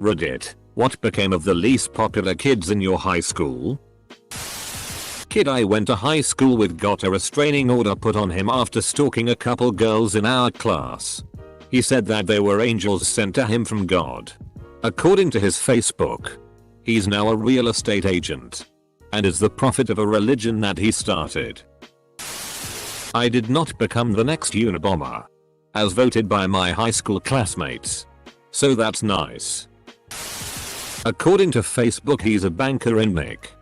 Reddit, what became of the least popular kids in your high school? Kid I went to high school with got a restraining order put on him after stalking a couple girls in our class. He said that they were angels sent to him from God. According to his Facebook, he's now a real estate agent and is the prophet of a religion that he started. I did not become the next Unabomber, as voted by my high school classmates. So that's nice. According to Facebook, he's a banker in Nick,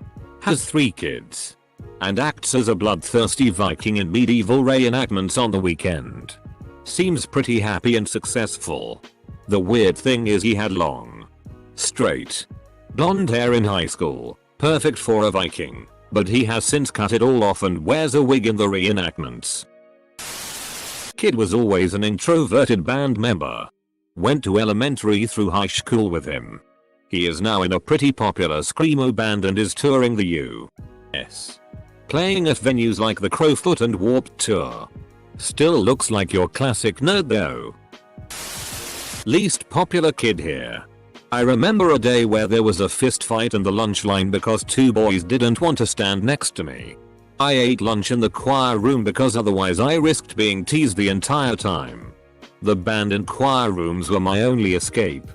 has 3 kids, and acts as a bloodthirsty Viking in medieval reenactments on the weekend. Seems pretty happy and successful. The weird thing is he had long, straight, blonde hair in high school, perfect for a Viking, but he has since cut it all off and wears a wig in the reenactments. Kid was always an introverted band member. Went to elementary through high school with him. He is now in a pretty popular screamo band and is touring the US. Playing at venues like the Crowfoot and Warped Tour. Still looks like your classic nerd though. Least popular kid here. I remember a day where there was a fist fight in the lunch line because 2 boys didn't want to stand next to me. I ate lunch in the choir room because otherwise I risked being teased the entire time. The band and choir rooms were my only escape.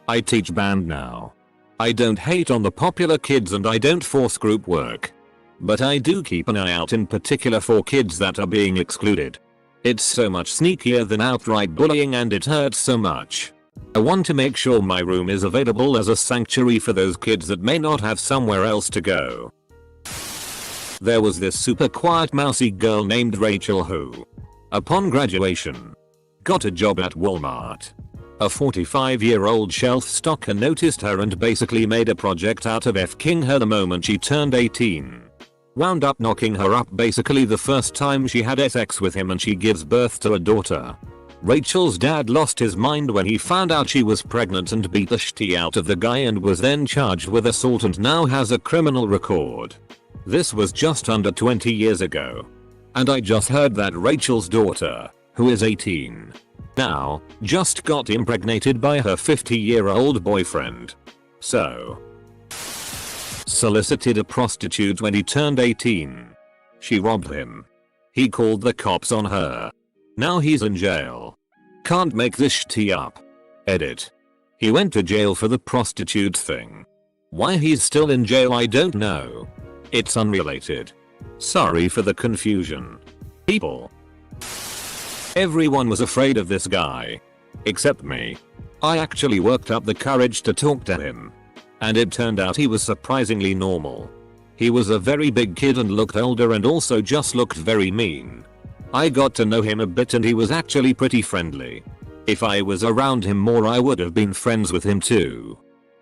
I teach band now. I don't hate on the popular kids and I don't force group work. But I do keep an eye out in particular for kids that are being excluded. It's so much sneakier than outright bullying and it hurts so much. I want to make sure my room is available as a sanctuary for those kids that may not have somewhere else to go. There was this super quiet mousy girl named Rachel who, upon graduation, got a job at Walmart. A 45-year-old shelf stocker noticed her and basically made a project out of F-king her the moment she turned 18. Wound up knocking her up basically the first time she had sex with him and she gives birth to a daughter. Rachel's dad lost his mind when he found out she was pregnant and beat the shit out of the guy and was then charged with assault and now has a criminal record. This was just under 20 years ago. And I just heard that Rachel's daughter, who is 18 now, just got impregnated by her 50-year-old boyfriend. So, solicited a prostitute when he turned 18. She robbed him. He called the cops on her. Now he's in jail. Can't make this shit up. Edit. He went to jail for the prostitute thing. Why he's still in jail I don't know. It's unrelated. Sorry for the confusion. People. Everyone was afraid of this guy. Except me. I actually worked up the courage to talk to him. And it turned out he was surprisingly normal. He was a very big kid and looked older and also just looked very mean. I got to know him a bit and he was actually pretty friendly. If I was around him more I would have been friends with him too.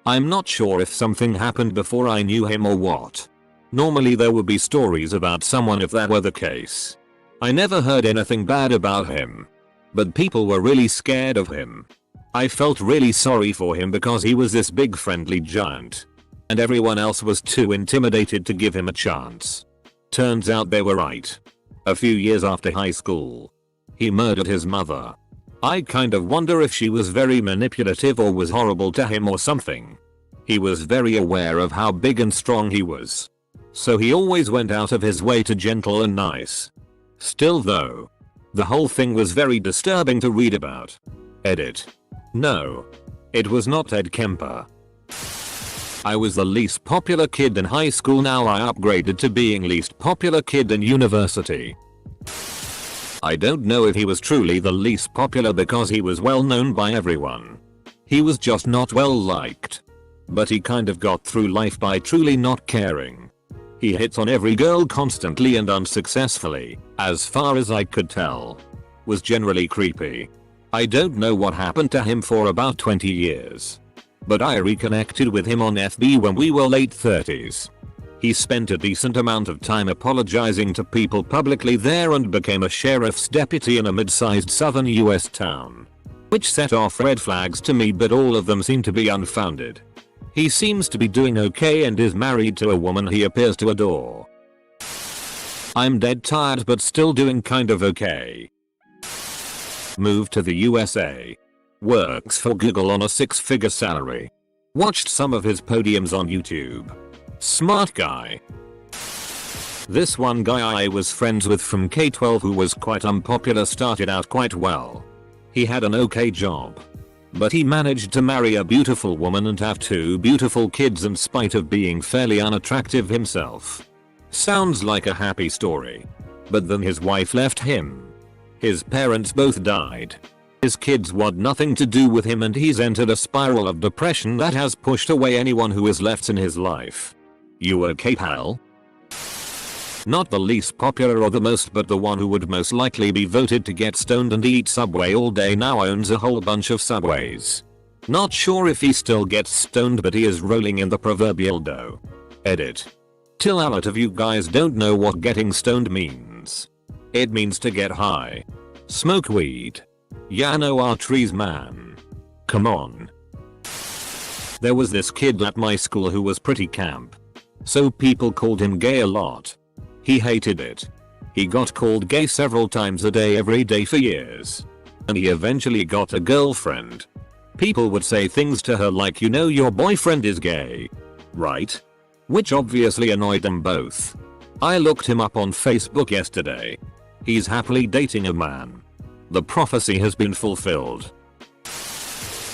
I'm not sure if something happened before I knew him or what. Normally there would be stories about someone if that were the case. I never heard anything bad about him. But people were really scared of him. I felt really sorry for him because he was this big friendly giant. And everyone else was too intimidated to give him a chance. Turns out they were right. A few years after high school, he murdered his mother. I kind of wonder if she was very manipulative or was horrible to him or something. He was very aware of how big and strong he was. So he always went out of his way to gentle and nice. Still though, the whole thing was very disturbing to read about. Edit. No. It was not Ed Kemper. I was the least popular kid in high school, now I upgraded to being least popular kid in university. I don't know if he was truly the least popular because he was well known by everyone. He was just not well liked. But he kind of got through life by truly not caring. He hits on every girl constantly and unsuccessfully, as far as I could tell. Was generally creepy. I don't know what happened to him for about 20 years. But I reconnected with him on FB when we were late 30s. He spent a decent amount of time apologizing to people publicly there and became a sheriff's deputy in a mid-sized southern US town. Which set off red flags to me, but all of them seem to be unfounded. He seems to be doing okay and is married to a woman he appears to adore. I'm dead tired but still doing kind of okay. Moved to the USA. Works for Google on a 6-figure salary. Watched some of his podiums on YouTube. Smart guy. This one guy I was friends with from K-12 who was quite unpopular started out quite well. He had an okay job. But he managed to marry a beautiful woman and have 2 beautiful kids in spite of being fairly unattractive himself. Sounds like a happy story. But then his wife left him. His parents both died. His kids want nothing to do with him and he's entered a spiral of depression that has pushed away anyone who is left in his life. You okay, pal? Not the least popular or the most, but the one who would most likely be voted to get stoned and eat Subway all day now owns a whole bunch of Subways. Not sure if he still gets stoned, but he is rolling in the proverbial dough. Edit. Till a lot of you guys don't know what getting stoned means. It means to get high. Smoke weed. Yeah, no, our trees, man. Come on. There was this kid at my school who was pretty camp. So people called him gay a lot. He hated it. He got called gay several times a day every day for years. And he eventually got a girlfriend. People would say things to her like, you know, your boyfriend is gay. Right? Which obviously annoyed them both. I looked him up on Facebook yesterday. He's happily dating a man. The prophecy has been fulfilled.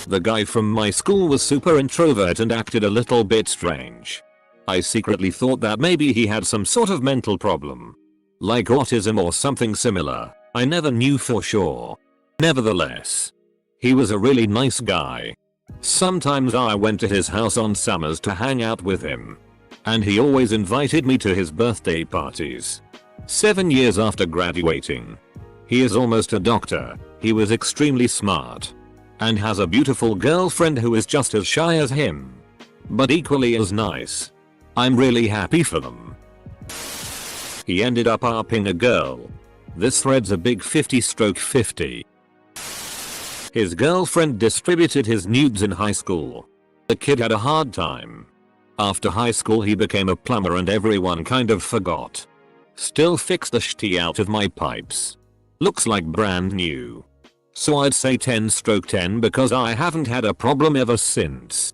The guy from my school was super introvert and acted a little bit strange. I secretly thought that maybe he had some sort of mental problem. Like autism or something similar. I never knew for sure. Nevertheless, he was a really nice guy. Sometimes I went to his house on summers to hang out with him. And he always invited me to his birthday parties. 7 years after graduating. He is almost a doctor. He was extremely smart. And has a beautiful girlfriend who is just as shy as him. But equally as nice. I'm really happy for them. He ended up upping a girl. This thread's a big 50/50. His girlfriend distributed his nudes in high school. The kid had a hard time. After high school he became a plumber and everyone kind of forgot. Still fixed the shitty out of my pipes. Looks like brand new. So I'd say 10/10 because I haven't had a problem ever since.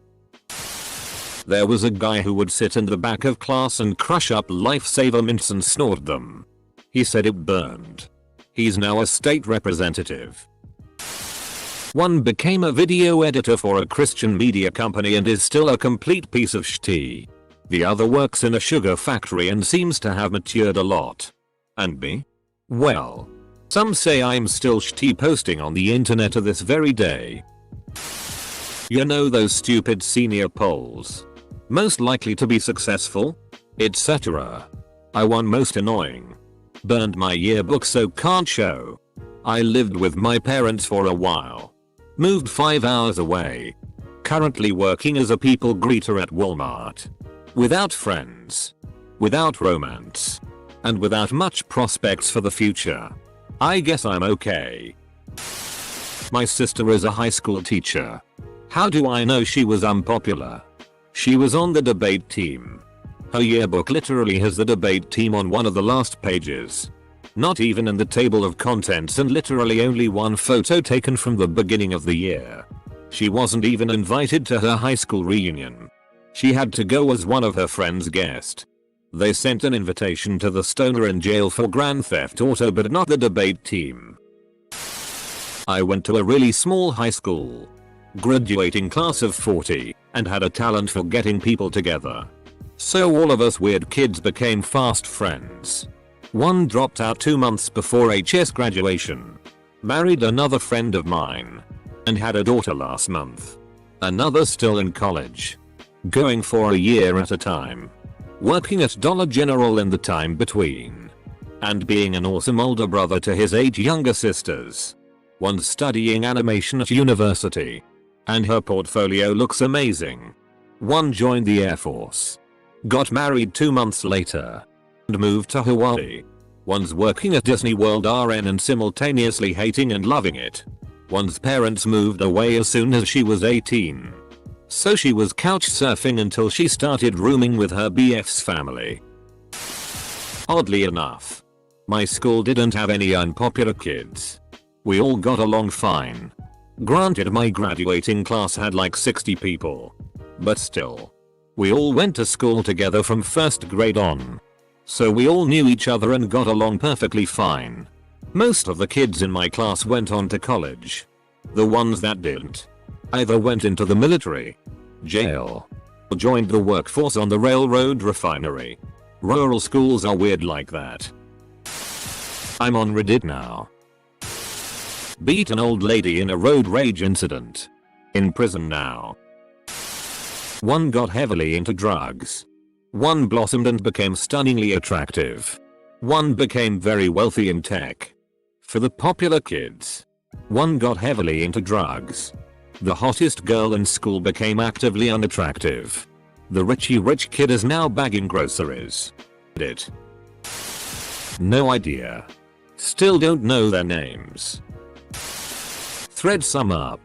There was a guy who would sit in the back of class and crush up Lifesaver mints and snort them. He said it burned. He's now a state representative. One became a video editor for a Christian media company and is still a complete piece of shitty. The other works in a sugar factory and seems to have matured a lot. And me? Well, some say I'm still shitty posting on the internet to this very day. You know those stupid senior polls? Most likely to be successful? Etc. I won most annoying. Burned my yearbook so can't show. I lived with my parents for a while. Moved 5 hours away. Currently working as a people greeter at Walmart. Without friends. Without romance. And without much prospects for the future. I guess I'm okay. My sister is a high school teacher. How do I know she was unpopular? She was on the debate team. Her yearbook literally has the debate team on one of the last pages. Not even in the table of contents, and literally only one photo taken from the beginning of the year. She wasn't even invited to her high school reunion. She had to go as one of her friends' guests. They sent an invitation to the stoner in jail for Grand Theft Auto but not the debate team. I went to a really small high school. Graduating class of 40 and had a talent for getting people together. So all of us weird kids became fast friends. One dropped out 2 months before HS graduation. Married another friend of mine. And had a daughter last month. Another still in college. Going for a year at a time. Working at Dollar General in the time between. And being an awesome older brother to his 8 younger sisters. One studying animation at university. And her portfolio looks amazing. One joined the Air Force. Got married 2 months later. And moved to Hawaii. One's working at Disney World RN and simultaneously hating and loving it. One's parents moved away as soon as she was 18. So she was couch surfing until she started rooming with her BF's family. Oddly enough, my school didn't have any unpopular kids. We all got along fine. Granted, my graduating class had like 60 people. But still. We all went to school together from first grade on. So we all knew each other and got along perfectly fine. Most of the kids in my class went on to college. The ones that didn't either went into the military, jail, or joined the workforce on the railroad refinery. Rural schools are weird like that. I'm on Reddit now. Beat an old lady in a road rage incident. In prison now. One got heavily into drugs. One blossomed and became stunningly attractive. One became very wealthy in tech. For the popular kids. One got heavily into drugs. The hottest girl in school became actively unattractive. The richy rich kid is now bagging groceries. It. No idea. Still don't know their names. Thread sum up.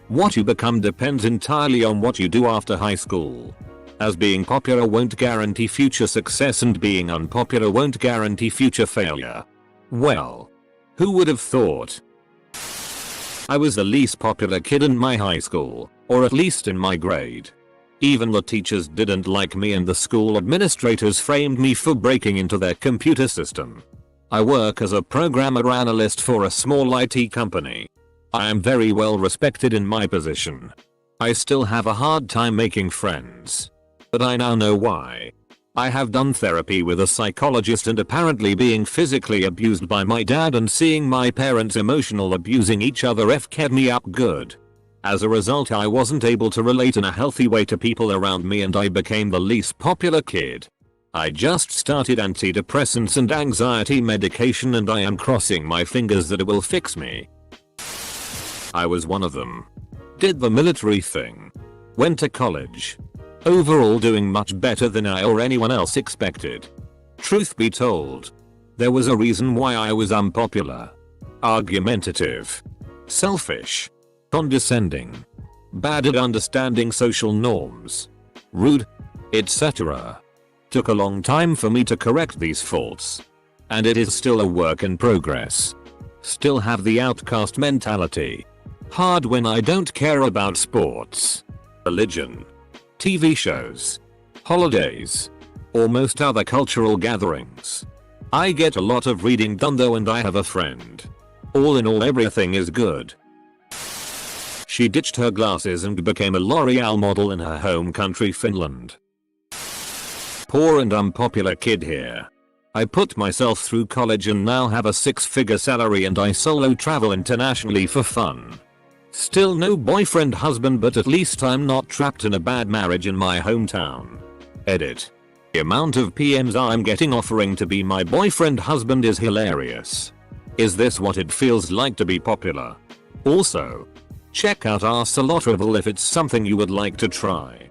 What you become depends entirely on what you do after high school. As being popular won't guarantee future success and being unpopular won't guarantee future failure. Well, who would have thought? I was the least popular kid in my high school, or at least in my grade. Even the teachers didn't like me and the school administrators framed me for breaking into their computer system. I work as a programmer analyst for a small IT company. I am very well respected in my position. I still have a hard time making friends. But I now know why. I have done therapy with a psychologist and apparently being physically abused by my dad and seeing my parents emotional abusing each other kept me up good. As a result, I wasn't able to relate in a healthy way to people around me and I became the least popular kid. I just started antidepressants and anxiety medication and I am crossing my fingers that it will fix me. I was one of them. Did the military thing. Went to college. Overall doing much better than I or anyone else expected. Truth be told, there was a reason why I was unpopular. Argumentative. Selfish. Condescending. Bad at understanding social norms. Rude. Etc. Took a long time for me to correct these faults. And it is still a work in progress. Still have the outcast mentality. Hard when I don't care about sports, religion, TV shows, holidays, or most other cultural gatherings. I get a lot of reading done though and I have a friend. All in all everything is good. She ditched her glasses and became a L'Oreal model in her home country Finland. Poor and unpopular kid here. I put myself through college and now have a 6-figure salary and I solo travel internationally for fun. Still no boyfriend husband but at least I'm not trapped in a bad marriage in my hometown. Edit. The amount of PMs I'm getting offering to be my boyfriend husband is hilarious. Is this what it feels like to be popular? Also, check out Arcelotraville if it's something you would like to try.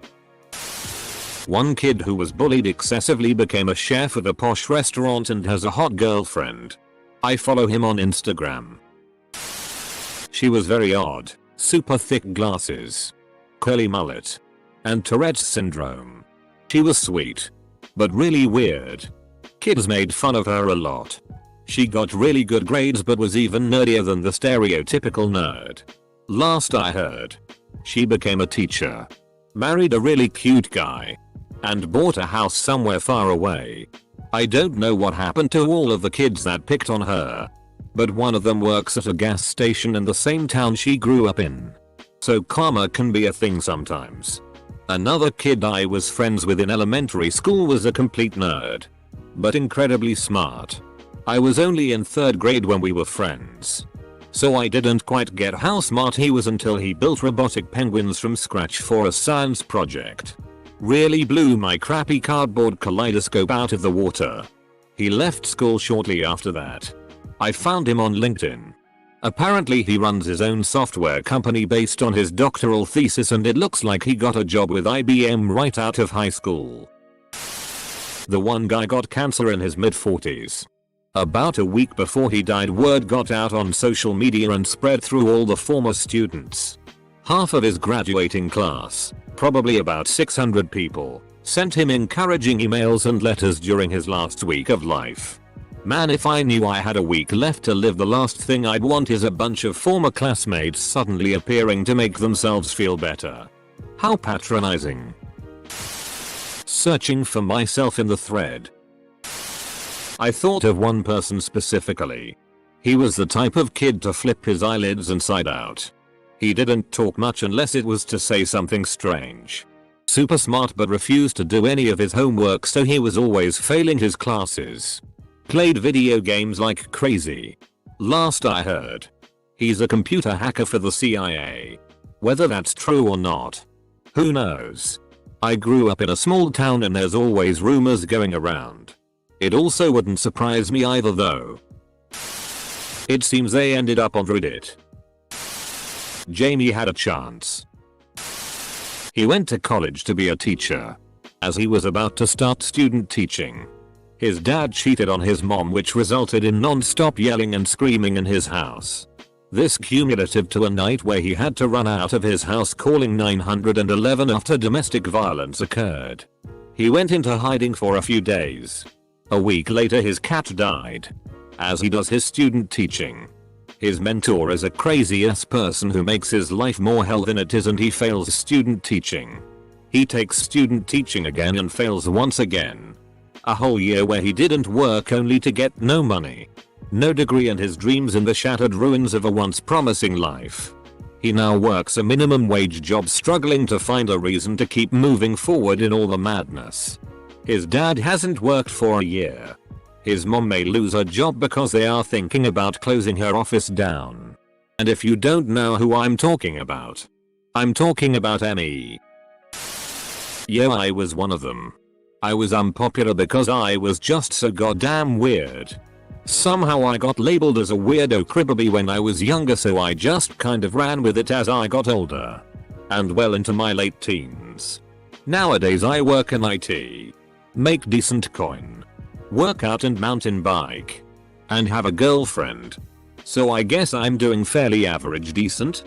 One kid who was bullied excessively became a chef at a posh restaurant and has a hot girlfriend. I follow him on Instagram. She was very odd, super thick glasses, curly mullet, and Tourette's syndrome. She was sweet, but really weird. Kids made fun of her a lot. She got really good grades but was even nerdier than the stereotypical nerd. Last I heard, she became a teacher, married a really cute guy, and bought a house somewhere far away. I don't know what happened to all of the kids that picked on her. But one of them works at a gas station in the same town she grew up in. So karma can be a thing sometimes. Another kid I was friends with in elementary school was a complete nerd. But incredibly smart. I was only in 3rd grade when we were friends. So I didn't quite get how smart he was until he built robotic penguins from scratch for a science project. Really blew my crappy cardboard kaleidoscope out of the water. He left school shortly after that. I found him on LinkedIn. Apparently he runs his own software company based on his doctoral thesis and it looks like he got a job with IBM right out of high school. The one guy got cancer in his mid-40s. About a week before he died, word got out on social media and spread through all the former students. Half of his graduating class, probably about 600 people, sent him encouraging emails and letters during his last week of life. Man, if I knew I had a week left to live, the last thing I'd want is a bunch of former classmates suddenly appearing to make themselves feel better. How patronizing. Searching for myself in the thread. I thought of one person specifically. He was the type of kid to flip his eyelids inside out. He didn't talk much unless it was to say something strange. Super smart but refused to do any of his homework, so he was always failing his classes. Played video games like crazy. Last I heard, he's a computer hacker for the CIA. Whether that's true or not, who knows? I grew up in a small town and there's always rumors going around. It also wouldn't surprise me either though. It seems they ended up on Reddit. Jamie had a chance. He went to college to be a teacher. As he was about to start student teaching, his dad cheated on his mom, which resulted in non-stop yelling and screaming in his house. This cumulative to a night where he had to run out of his house calling 911 after domestic violence occurred. He went into hiding for a few days. A week later his cat died. As he does his student teaching, his mentor is a crazy ass person who makes his life more hell than it is, and he fails student teaching. He takes student teaching again and fails once again. A whole year where he didn't work, only to get no money, no degree, and his dreams in the shattered ruins of a once promising life. He now works a minimum wage job, struggling to find a reason to keep moving forward in all the madness. His dad hasn't worked for a year. His mom may lose her job because they are thinking about closing her office down. And if you don't know who I'm talking about, I'm talking about Emmy. Yeah, I was one of them. I was unpopular because I was just so goddamn weird. Somehow I got labeled as a weirdo cribby when I was younger, so I just kind of ran with it as I got older. And well into my late teens. Nowadays I work in IT. Make decent coin. Work out and mountain bike. And have a girlfriend. So I guess I'm doing fairly average decent.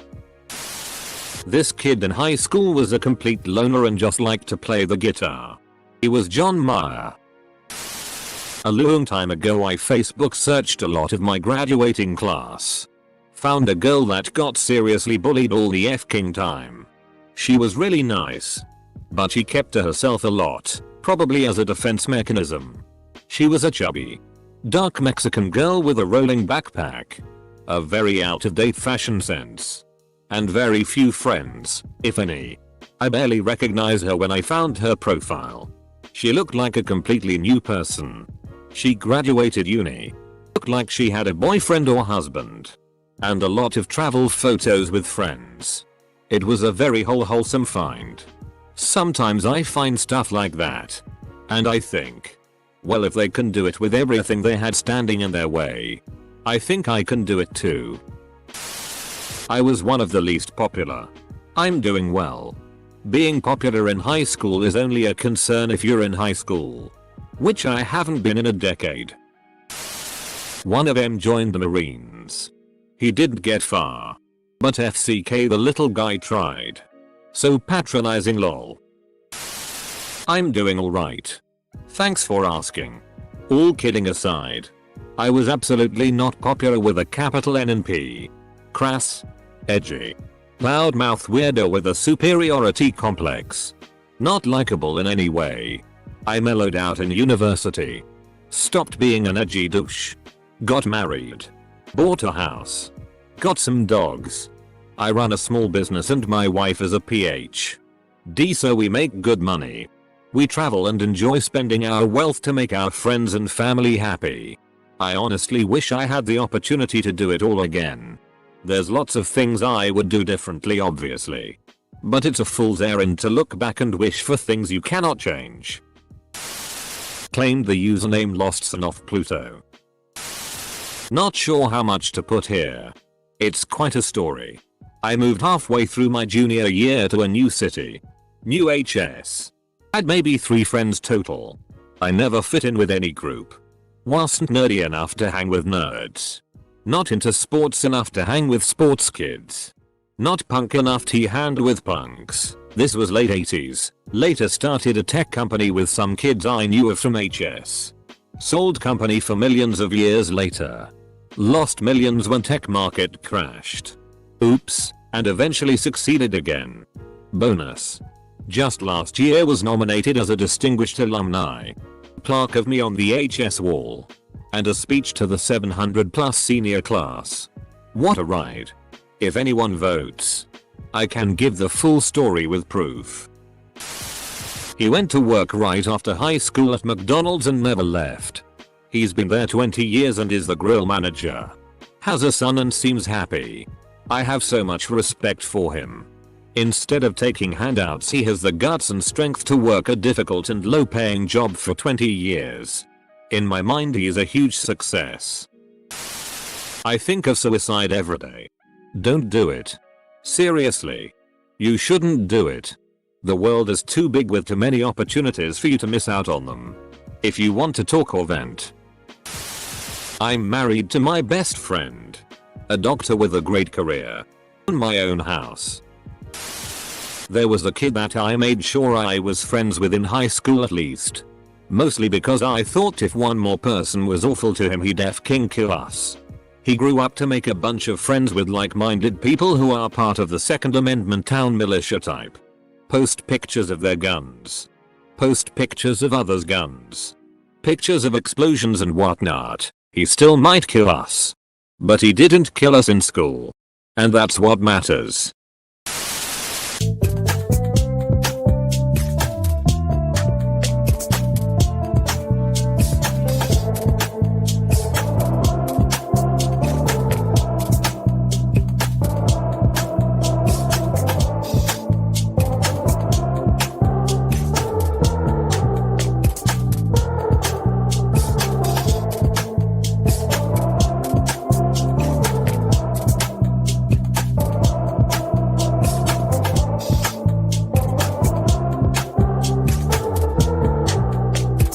This kid in high school was a complete loner and just liked to play the guitar. He was John Mayer. A long time ago I Facebook searched a lot of my graduating class. Found a girl that got seriously bullied all the f***ing time. She was really nice, but she kept to herself a lot, probably as a defense mechanism. She was a chubby, dark Mexican girl with a rolling backpack, a very out-of-date fashion sense, and very few friends, if any. I barely recognized her when I found her profile. She looked like a completely new person. She graduated uni. Looked like she had a boyfriend or husband. And a lot of travel photos with friends. It was a very wholesome find. Sometimes I find stuff like that, and I think, well, if they can do it with everything they had standing in their way, I think I can do it too. I was one of the least popular. I'm doing well. Being popular in high school is only a concern if you're in high school, which I haven't been in a decade. One of them joined the Marines. He didn't get far, but FCK the little guy tried. So patronizing lol. I'm doing alright. Thanks for asking. All kidding aside, I was absolutely not popular with a capital N and P. Crass, edgy, loudmouth weirdo with a superiority complex. Not likable in any way. I mellowed out in university. Stopped being an edgy douche. Got married. Bought a house. Got some dogs. I run a small business and my wife is a PhD, so we make good money. We travel and enjoy spending our wealth to make our friends and family happy. I honestly wish I had the opportunity to do it all again. There's lots of things I would do differently, obviously. But it's a fool's errand to look back and wish for things you cannot change. Claimed the username Lost Son of Pluto. Not sure how much to put here. It's quite a story. I moved halfway through my junior year to a new city. New HS. Had maybe 3 friends total. I never fit in with any group. Wasn't nerdy enough to hang with nerds. Not into sports enough to hang with sports kids. Not punk enough to hand with punks. This was late 80s. Later started a tech company with some kids I knew of from HS. Sold company for millions of years later. Lost millions when tech market crashed. Oops, and eventually succeeded again. Bonus. Just last year was nominated as a distinguished alumni. Plaque of me on the HS wall. And a speech to the 700 plus senior class. What a ride. If anyone votes, I can give the full story with proof. He went to work right after high school at McDonald's and never left. He's been there 20 years and is the grill manager. Has a son and seems happy. I have so much respect for him. Instead of taking handouts, he has the guts and strength to work a difficult and low-paying job for 20 years. In my mind, he is a huge success. I think of suicide every day. Don't do it. Seriously. You shouldn't do it. The world is too big with too many opportunities for you to miss out on them. If you want to talk or vent. I'm married to my best friend. A doctor with a great career. In my own house. There was a kid that I made sure I was friends with in high school at least. Mostly because I thought if one more person was awful to him, he'd f***ing kill us. He grew up to make a bunch of friends with like-minded people who are part of the Second Amendment town militia type. Post pictures of their guns. Post pictures of others' guns. Pictures of explosions and whatnot. He still might kill us. But he didn't kill us in school. And that's what matters.